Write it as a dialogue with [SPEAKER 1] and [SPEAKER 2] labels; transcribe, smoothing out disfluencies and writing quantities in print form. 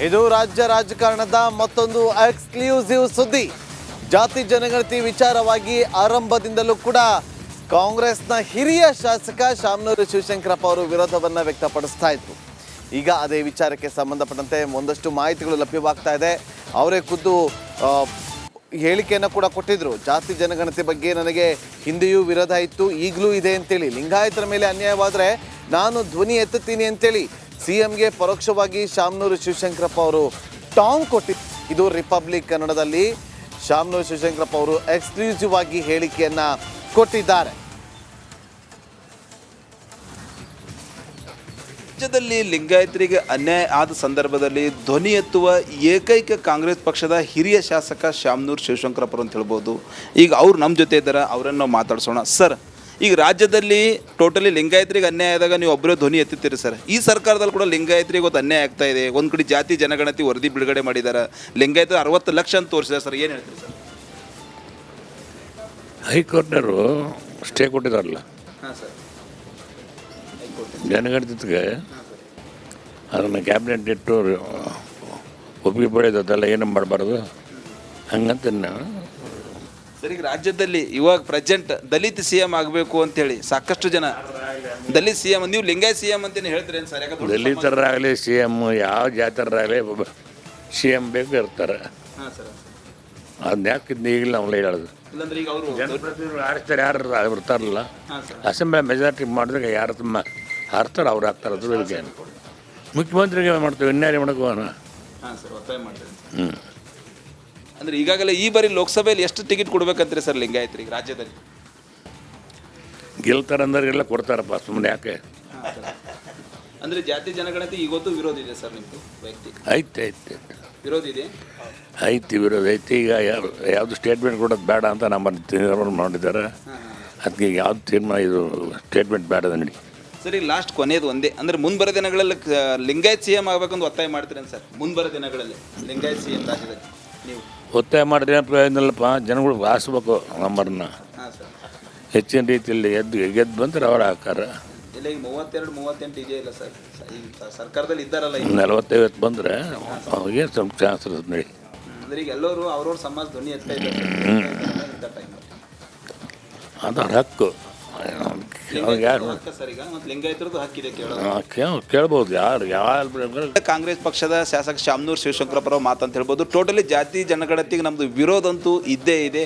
[SPEAKER 1] ಇದು ರಾಜ್ಯ ರಾಜಕಾರಣದ ಮತ್ತೊಂದು ಎಕ್ಸ್ಕ್ಲೂಸಿವ್ ಸುದ್ದಿ. ಜಾತಿ ಜನಗಣತಿ ವಿಚಾರವಾಗಿ ಆರಂಭದಿಂದಲೂ ಕೂಡ ಕಾಂಗ್ರೆಸ್ನ ಹಿರಿಯ ಶಾಸಕ ಶಾಮನೂರು ಶಿವಶಂಕರಪ್ಪ ಅವರು ವಿರೋಧವನ್ನು ವ್ಯಕ್ತಪಡಿಸ್ತಾ ಇದ್ರು. ಈಗ ಅದೇ ವಿಚಾರಕ್ಕೆ ಸಂಬಂಧಪಟ್ಟಂತೆ ಒಂದಷ್ಟು ಮಾಹಿತಿಗಳು ಲಭ್ಯವಾಗ್ತಾ ಇದೆ. ಅವರೇ ಖುದ್ದು ಹೇಳಿಕೆಯನ್ನು ಕೂಡ ಕೊಟ್ಟಿದ್ರು. ಜಾತಿ ಜನಗಣತಿ ಬಗ್ಗೆ ನನಗೆ ಹಿಂದೆಯೂ ವಿರೋಧ ಇತ್ತು, ಈಗಲೂ ಇದೆ ಅಂತೇಳಿ. ಲಿಂಗಾಯತರ ಮೇಲೆ ಅನ್ಯಾಯವಾದರೆ ನಾನು ಧ್ವನಿ ಎತ್ತುತ್ತೀನಿ ಅಂತೇಳಿ ಸಿಎಂಗೆ ಪರೋಕ್ಷವಾಗಿ ಶಾಮನೂರು ಶಿವಶಂಕರಪ್ಪ ಅವರು ಟಾಂಗ್ ಕೊಟ್ಟಿದ್ದು. ಇದು ರಿಪಬ್ಲಿಕ್ ಕನ್ನಡದಲ್ಲಿ ಶಾಮನೂರು ಶಿವಶಂಕರಪ್ಪ ಅವರು ಎಕ್ಸ್ಕ್ಲೂಸಿವ್ ಆಗಿ ಹೇಳಿಕೆಯನ್ನು ಕೊಟ್ಟಿದ್ದಾರೆ.
[SPEAKER 2] ರಾಜ್ಯದಲ್ಲಿ ಲಿಂಗಾಯತರಿಗೆ ಅನ್ಯಾಯ ಆದ ಸಂದರ್ಭದಲ್ಲಿ ಧ್ವನಿ ಎತ್ತುವ ಏಕೈಕ ಕಾಂಗ್ರೆಸ್ ಪಕ್ಷದ ಹಿರಿಯ ಶಾಸಕ ಶಾಮನೂರು ಶಿವಶಂಕರಪ್ಪ ಅಂತ ಹೇಳ್ಬೋದು. ಈಗ ಅವ್ರು ನಮ್ಮ ಜೊತೆ ಇದ್ದಾರೆ, ಅವರನ್ನು ನಾವು ಮಾತಾಡ್ಸೋಣ. ಸರ್, ಈಗ ರಾಜ್ಯದಲ್ಲಿ ಟೋಟಲಿ ಲಿಂಗಾಯತರಿಗೆ ಅನ್ಯಾಯ ಆದಾಗ ನೀವು ಒಬ್ಬರೇ ಧ್ವನಿ ಎತ್ತುತ್ತೀರಿ ಸರ್. ಈ ಸರ್ಕಾರದಲ್ಲಿ ಕೂಡ ಲಿಂಗಾಯತರಿಗೆ ಒಂದು ಅನ್ಯಾಯ ಆಗ್ತಾ ಇದೆ. ಒಂದು ಕಡೆ ಜಾತಿ ಜನಗಣತಿ ವರದಿ ಬಿಡುಗಡೆ ಮಾಡಿದ್ದಾರೆ, ಲಿಂಗಾಯತ 60 ಲಕ್ಷ ಅಂತ ತೋರಿಸಿದ್ದಾರೆ ಸರ್. ಏನು ಹೇಳ್ತೀರಿ ಸರ್?
[SPEAKER 3] ಹೈಕೋರ್ಟ್ನವರು ಸ್ಟೇ ಕೊಟ್ಟಿದ್ದಾರಲ್ಲ
[SPEAKER 2] ಹಾಂ ಸರ್,
[SPEAKER 3] ಜನಗಣತಿಗೆ, ಅದನ್ನು ಕ್ಯಾಬಿನೆಟ್ ಇಟ್ಟು ಒಪ್ಪಿಗೆ ಪಡೆಯೋದಲ್ಲ, ಏನು ಮಾಡಬಾರ್ದು ಹಂಗಂತ
[SPEAKER 2] ಸರ್. ಈಗ ರಾಜ್ಯದಲ್ಲಿ ಇವಾಗ ಪ್ರೆಸೆಂಟ್ ದಲಿತ ಸಿ ಎಂ ಆಗಬೇಕು ಅಂತೇಳಿ ಸಾಕಷ್ಟು ಜನ ದಲಿತ ಸಿ ಎಂ, ನೀವು ಲಿಂಗಾಯತ್ ಸಿ ಎಂ ಅಂತೇನು ಹೇಳ್ತೀರೇನು ಸರ್? ಯಾಕಂದ್ರೆ
[SPEAKER 3] ದಲಿತರಾಗಲಿ ಸಿ ಎಮ್, ಯಾವ ಜಾತರಾಗಲಿ ಸಿ ಎಮ್ ಬೇಕು ಇರ್ತಾರೆ.
[SPEAKER 2] ಹಾಂ ಸರ್,
[SPEAKER 3] ಅದನ್ನ ಯಾಕೆ ಈಗಲೇ ನಾವು ಹೇಳೋದು?
[SPEAKER 2] ಇಲ್ಲಾಂದ್ರೆ ಈಗ ಅವರು
[SPEAKER 3] ಜನಪ್ರತಿನಿಧಿಗಳು ಆರಿಸ್ತಾರೆ, ಯಾರು ಇರ್ತಾರಲ್ಲ
[SPEAKER 2] ಹಾಂ ಸರ್,
[SPEAKER 3] ಅಸೆಂಬ್ಲಿ ಮೆಜಾರಿಟಿ ಮಾಡಿದ್ರೆ ಯಾರು ತುಂಬ ಆರ್ತಾರೆ, ಅವ್ರು ಆಗ್ತಾರೆ. ಅದ್ರ ಬಗ್ಗೆ ಮುಖ್ಯಮಂತ್ರಿಗೆ ಮಾಡ್ತೀವಿ, ಇನ್ಯಾರಿ ಮಾಡೋಕೋಣ.
[SPEAKER 2] ಹಾಂ ಸರ್, ಒತ್ತಾಯ ಮಾಡ್ತೀವಿ.
[SPEAKER 3] ಹ್ಞೂ,
[SPEAKER 2] ಅಂದರೆ ಈಗಾಗಲೇ ಈ ಬಾರಿ ಲೋಕಸಭೆಯಲ್ಲಿ ಎಷ್ಟು ಟಿಕೆಟ್ ಕೊಡ್ಬೇಕಂತೀರಿ ಸರ್ ಲಿಂಗಾಯತರಿಗೆ ರಾಜ್ಯದಲ್ಲಿ?
[SPEAKER 3] ಗೆಲ್ತಾರಂದ್ರಿಗೆಲ್ಲ ಕೊಡ್ತಾರಪ್ಪ, ಸುಮ್ಮನೆ ಯಾಕೆ?
[SPEAKER 2] ಅಂದರೆ ಜಾತಿ ಜನಗಣತಿ ಇವತ್ತು ವಿರೋಧ ಇದೆ ಸರ್ ನಿಮ್ಮದು ವೈಯಕ್ತಿಕ?
[SPEAKER 3] ಐತೆ
[SPEAKER 2] ವಿರೋಧ ಇದೆ,
[SPEAKER 3] ವಿರೋಧ ಐತಿ. ಈಗ ಯಾವುದು ಸ್ಟೇಟ್ಮೆಂಟ್ ಕೊಡೋದು ಬೇಡ ಅಂತ ನಮ್ಮ ತೀರ್ಮಾನ ಮಾಡಿದ್ದಾರೆ. ಅದಕ್ಕೆ ಯಾವ್ದು ತೀರ್ಮಾನ ಇದು ಸ್ಟೇಟ್ಮೆಂಟ್ ಬೇಡ ನಡಿ.
[SPEAKER 2] ಸರ್, ಈಗ ಲಾಸ್ಟ್ ಕೊನೆಯದು ಒಂದೇ, ಅಂದರೆ ಮುಂಬರೋ ದಿನಗಳಲ್ಲಿ ಲಿಂಗಾಯತ್ ಸಿ ಎಂ ಆಗಬೇಕಂತ ಒತ್ತಾಯ ಮಾಡ್ತೀರೇನು ಸರ್? ಮುಂಬರೋ ದಿನಗಳಲ್ಲಿ ಲಿಂಗಾಯತ್ ಸಿ ಎಂ ರಾಜ್ಯದಲ್ಲಿ ನೀವು
[SPEAKER 3] ಒತ್ತಾಯ ಮಾಡಿದ್ರೆ ಪ್ರಯೋಜನ ಇಲ್ಲಪ್ಪ. ಜನಗಳು ಆರಿಸ್ಬೇಕು ನಮ್ಮರನ್ನ.
[SPEAKER 2] ಹಾಂ ಸರ್,
[SPEAKER 3] ಹೆಚ್ಚಿನ ರೀತಿಯಲ್ಲಿ ಗೆದ್ದು ಬಂದ್ರೆ ಅವ್ರು ಹಾಕಾರ.
[SPEAKER 2] ಇಲ್ಲ ಈಗ 32-38 ಇದೆಯಾ ಇಲ್ಲ ಸರ್? ಈಗ ಸರ್ಕಾರದಲ್ಲಿ ಇದ್ದಾರಲ್ಲ,
[SPEAKER 3] 40-50 ಬಂದರೆ ಅವಾಗೇನು ಸ್ವಲ್ಪ ಚಾನ್ಸ್ ಇರುತ್ತೆ ನಡಿ.
[SPEAKER 2] ಅಂದರೆ ಈಗ ಎಲ್ಲರೂ ಅವ್ರವ್ರ ಸಮಾಜ ಧ್ವನಿ ಎತ್ತಾ ಇದ್ದಾರೆ ಟೈಮ್.
[SPEAKER 3] ಅದು ಹಕ್ಕು ಯಾರು
[SPEAKER 2] ಸರ್, ಈಗ ಮತ್ತು ಲಿಂಗಾಯತರದ್ದು ಹಕ್ಕಿದೆ ಕೇಳೋದು,
[SPEAKER 3] ಕೇಳ್ಬೋದು. ಯಾರು
[SPEAKER 2] ಕಾಂಗ್ರೆಸ್ ಪಕ್ಷದ ಶಾಸಕ ಶಾಮನೂರು ಶಿವಶಂಕರಪ್ಪ ಮಾತಂತ ಹೇಳ್ಬೋದು. ಟೋಟಲಿ ಜಾತಿ ಜನಗಣತಿಗೆ ನಮ್ಮದು ವಿರೋಧ ಅಂತೂ ಇದ್ದೇ ಇದೆ.